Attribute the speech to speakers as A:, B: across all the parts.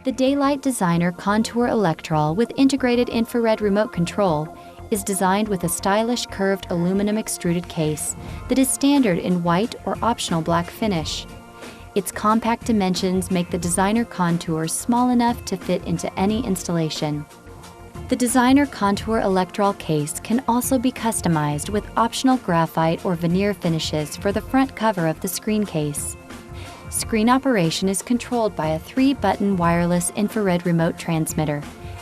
A: The Da-Lite Designer Contour Electrol with integrated infrared remote control is designed with a stylish curved aluminum extruded case that is standard in white or optional black finish. Its compact dimensions make the Designer Contour small enough to fit into any installation. The Designer Contour Electrol case can also be customized with optional graphite or veneer finishes for the front cover of the screen case. Screen operation is controlled by a 3-button wireless infrared remote transmitter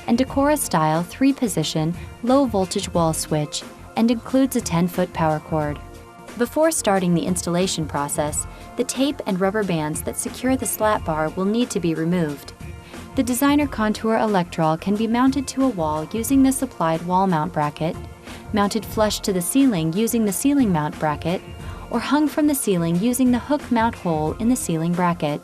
A: and Decora-style 3-position, low-voltage wall switch, and includes a 10-foot power cord. Before starting the installation process, the tape and rubber bands that secure the slat bar will need to be removed. The Designer Contour Electrol can be mounted to a wall using the supplied wall mount bracket, mounted flush to the ceiling using the ceiling mount bracket, or hung from the ceiling using the hook mount hole in the ceiling bracket.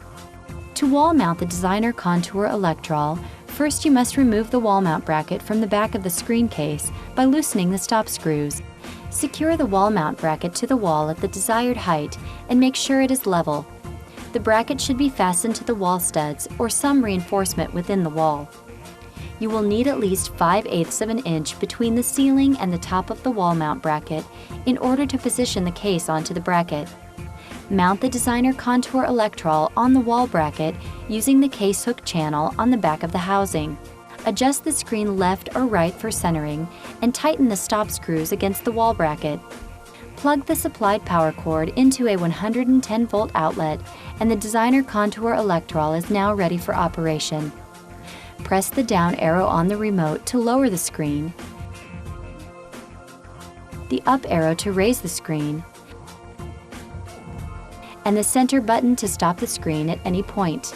A: To wall mount the Designer Contour Electrol, first you must remove the wall mount bracket from the back of the screen case by loosening the stop screws. Secure the wall mount bracket to the wall at the desired height and make sure it is level. The bracket should be fastened to the wall studs or some reinforcement within the wall. You will need at least 5/8 of an inch between the ceiling and the top of the wall mount bracket in order to position the case onto the bracket. Mount the Designer Contour Electrol on the wall bracket using the case hook channel on the back of the housing. Adjust the screen left or right for centering and tighten the stop screws against the wall bracket. Plug the supplied power cord into a 110-volt outlet and the Designer Contour Electrol is now ready for operation. Press the down arrow on the remote to lower the screen, the up arrow to raise the screen, and the center button to stop the screen at any point.